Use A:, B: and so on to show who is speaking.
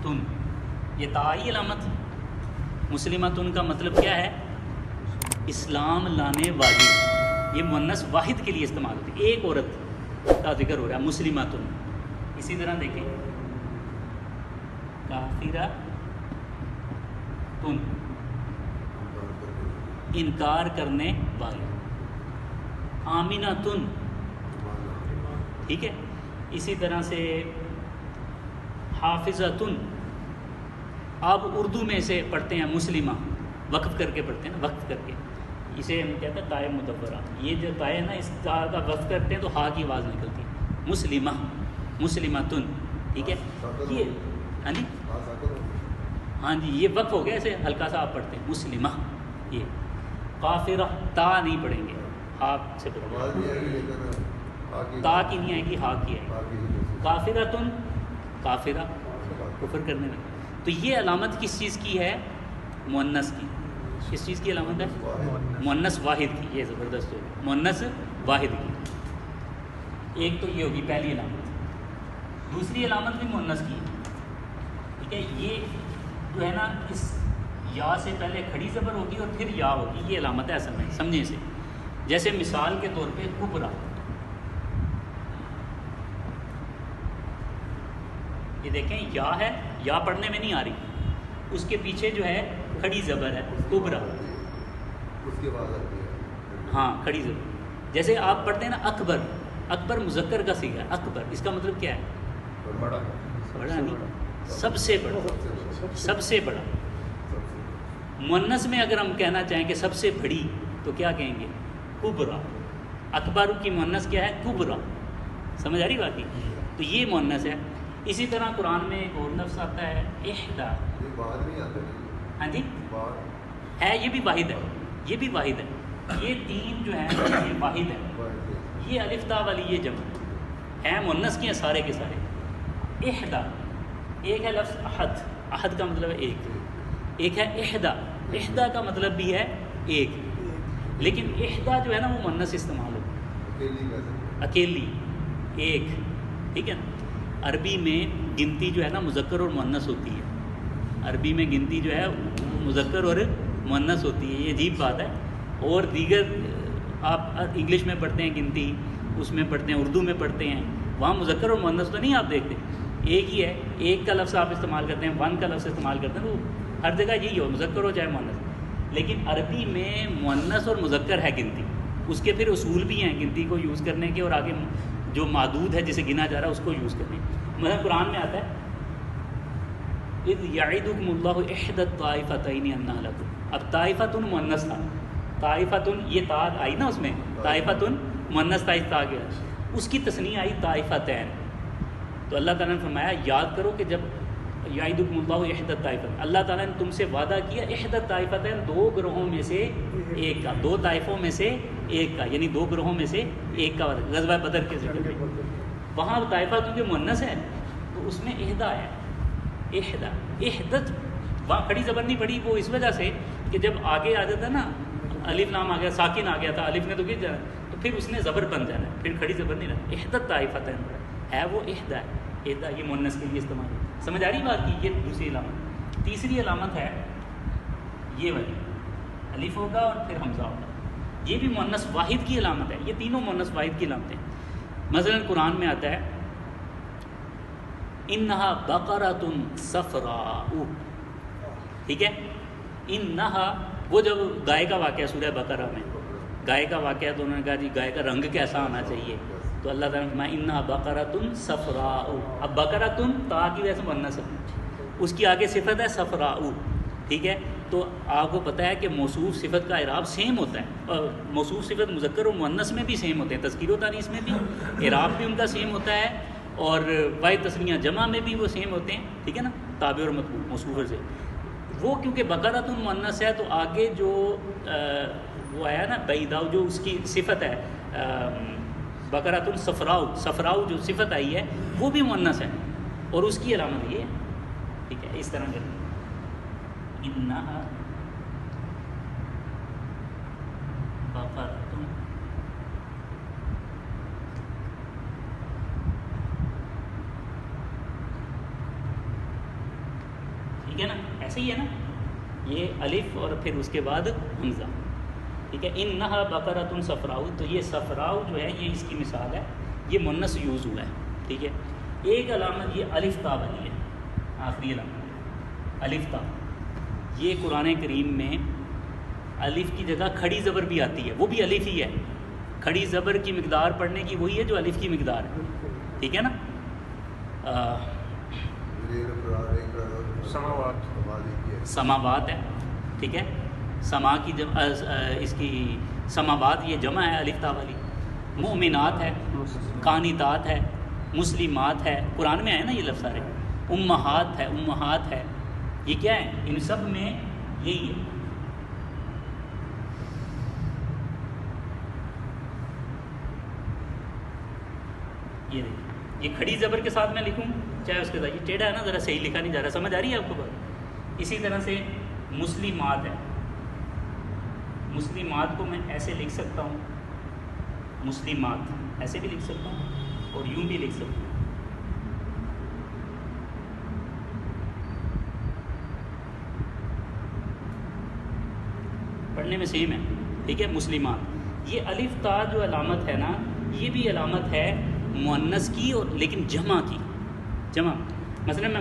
A: تن، یہ تائی علامت. مسلمتن کا مطلب کیا ہے؟ اسلام لانے والی. یہ مؤنث واحد کے لیے استعمال ہوتی ہے، ایک عورت کا ذکر ہو رہا ہے مسلمتن. اسی طرح دیکھیں کافرہ تن، انکار کرنے والی. آمینہ تن، ٹھیک ہے. اسی طرح سے حافظتن، آپ اردو میں اسے پڑھتے ہیں مسلمہ، وقف کر کے پڑھتے ہیں نا، وقف کر کے. اسے ہم کہتے ہیں تائے مدورہ. یہ جو تائے ہے نا، اس کا وقف کرتے ہیں تو ہا کی آواز نکلتی ہے. مسلمہ، مسلمتن، ٹھیک ہے. یہ ہاں جی، ہاں جی، یہ وقف ہو گیا، اسے ہلکا سا آپ پڑھتے ہیں مسلمہ. یہ کافرہ، تا نہیں پڑھیں گے، ہا سے پڑھیں گے. تا کی نہیں آئے گی، ہا کی آئے گی. کافرتن، کافرہ، کفر کرنے میں. تو یہ علامت کس چیز کی ہے؟ مؤنث کی. کس چیز کی علامت ہے؟ مؤنث واحد کی. یہ زبردست ہوگی، مؤنث واحد کی. ایک تو یہ ہوگی پہلی علامت. دوسری علامت بھی مؤنث کی ہے، ٹھیک ہے. یہ جو ہے نا، اس یا سے پہلے کھڑی زبر ہوگی اور پھر یا ہوگی. یہ علامت ہے اصل میں، سمجھیں اسے. جیسے مثال کے طور پہ کبرا، یہ دیکھیں یا ہے، یا پڑھنے میں نہیں آ رہی، اس کے پیچھے جو ہے کھڑی زبر ہے کبرا. ہاں، کھڑی زبر. جیسے آپ پڑھتے ہیں نا اکبر، اکبر مذکر کا صیغہ ہے. اکبر اس کا مطلب کیا ہے؟ بڑا. بڑا نہیں، سب سے بڑا، سب سے بڑا. مؤنث میں اگر ہم کہنا چاہیں کہ سب سے بڑی تو کیا کہیں گے؟ کبرا. اکبر کی مؤنث کیا ہے؟ کبرا. سمجھ آ رہی بات کی؟ تو یہ مؤنث ہے. اسی طرح قرآن میں ایک اور لفظ آتا ہے احدا. ہاں جی، ہے، یہ بھی واحد ہے، یہ بھی واحد ہے. یہ تین جو ہیں یہ واحد ہے. یہ الف تا والی یہ جمع ہے، مؤنث کی ہیں سارے کے سارے. احدا، ایک ہے لفظ احد، احد کا مطلب ہے ایک. ایک ہے احدا، احدا کا مطلب بھی ہے ایک. لیکن احدا جو ہے نا وہ مؤنث استعمال ہو، اکیلی، ایک، ٹھیک ہے نا. عربی میں گنتی جو ہے نا مذکر اور مؤنث ہوتی ہے. عربی میں گنتی جو ہے مذکر اور مؤنث ہوتی ہے. یہ عجیب بات ہے. اور دیگر آپ انگلش میں پڑھتے ہیں گنتی، اس میں پڑھتے ہیں، اردو میں پڑھتے ہیں، وہاں مذکر اور مؤنث تو نہیں آپ دیکھتے، ایک ہی ہے. ایک کا لفظ آپ استعمال کرتے ہیں، ون کا لفظ استعمال کرتے ہیں، تو ہر جگہ یہی ہو، مذکر ہو چاہے مؤنث. لیکن عربی میں مؤنث اور مذکر ہے گنتی. اس کے پھر اصول بھی ہیں گنتی کو یوز کرنے کے، اور آگے جو معدود ہے جسے گنا جا رہا ہے اس کو یوز کرنے. مثلا قرآن میں آتا ہے اذ یعدکم اللہ احدی الطائفتین انہا لکم. اب طائفتن مؤنث تھا، طائفتن یہ تا آئی نا، اس میں طائفتن مؤنث تھا، اس تا گیا، اس کی تثنیہ آئی طائفتین. تو اللہ تعالیٰ نے فرمایا یاد کرو کہ جب یعدکم اللہ احدی الطائفتین، اللہ تعالیٰ نے تم سے وعدہ کیا احدی الطائفتین، دو گروہوں میں سے ایک کا، دو طائفوں میں سے ایک کا، یعنی دو گروہوں میں سے ایک کا. غزوہ بدر کے ذکر میں وہاں طائفہ کیونکہ مؤنث ہے تو اس میں احدا ہے. احدا، احدت، وہاں کھڑی زبر نہیں پڑی، وہ اس وجہ سے کہ جب آگے آ جاتا نا، الف لام آ گیا، ساکن آ گیا تھا، الف نے تو گر جانا، تو پھر اس نے زبر بن جانا ہے، پھر کھڑی زبر نہیں رہتا. احدت طائفتین ہے، وہ احدا ہے. احدا یہ مؤنث کے لیے استعمال ہے. سمجھ آ رہی بات کی؟ یہ دوسری علامت. تیسری علامت ہے یہ والی، الف ہوگا اور پھر حمزہ ہوگا. یہ بھی مؤنث واحد کی علامت ہے. یہ تینوں مؤنث واحد کی علامتیں. مثلا قرآن میں آتا ہے انہا بقرۃ صفراء، ٹھیک ہے. انہا، وہ جب گائے کا واقعہ سورہ بقرہ میں گائے کا واقعہ، تو انہوں نے کہا جی گائے کا رنگ کیسا ہونا چاہیے، تو اللہ تعالیٰ نے فرمایا انہا بقرۃ صفراء. اب بقرۃ تا کی وجہ سے مؤنث ہے، اس کی آگے صفت ہے صفراء، ٹھیک ہے. تو آپ کو پتہ ہے کہ موصوف صفت کا اعراب سیم ہوتا ہے، اور موصوف صفت مذکر و مؤنث میں بھی سیم ہوتے ہیں، تذکیر و تانیث میں بھی اعراب بھی ان کا سیم ہوتا ہے، اور واحد تثنیہ جمع میں بھی وہ سیم ہوتے ہیں، ٹھیک ہے نا، تابع اور متبوع موصوف سے. وہ کیونکہ بقرۃ مؤنث ہے تو آگے جو وہ آیا نا بیضاء، جو اس کی صفت ہے بقرۃ صفراء، صفراء جو صفت آئی ہے وہ بھی مؤنث ہے، اور اس کی علامت یہ ہے، ٹھیک ہے. اس طرح کریں انہا بقرۃ ٹھیک ہے نا, ایسے ہی ہے نا, یہ الف اور پھر اس کے بعد حمزہ, ٹھیک ہے. انہا بقرۃ صفراء, تو یہ صفراء جو ہے یہ اس کی مثال ہے, یہ مؤنث یوز ہوا ہے, ٹھیک ہے. ایک علامت یہ الف تا والی ہے, آخری علامت الف تا. یہ قرآن کریم میں الف کی جگہ کھڑی زبر بھی آتی ہے, وہ بھی الف ہی ہے. کھڑی زبر کی مقدار پڑھنے کی وہی ہے جو الف کی مقدار ہے, ٹھیک ہے نا. سماوات ہے, ٹھیک ہے. سما کی اس کی سماوات یہ جمع ہے الف تا والی. مؤمنات ہے, قانتات ہے, مسلمات ہے, قرآن میں ہے نا یہ لفظ سارے. امہات ہے, امہات ہے, یہ کیا ہے, ان سب میں یہی ہے. یہ دیکھیں, یہ کھڑی زبر کے ساتھ میں لکھوں چاہے اس کے ساتھ, یہ ٹیڑھا ہے نا ذرا, صحیح لکھا نہیں جا رہا, سمجھ آ رہی ہے آپ کو بات. اسی طرح سے مسلمات ہے, مسلمات کو میں ایسے لکھ سکتا ہوں, مسلمات ایسے بھی لکھ سکتا ہوں اور یوں بھی لکھ سکتا ہوں. پڑھنے میں سیم ہے, ٹھیک ہے. مسلمات, یہ الف تا جو علامت ہے نا, یہ بھی علامت ہے مؤنث کی اور لیکن جمع کی. جمع مثلا میں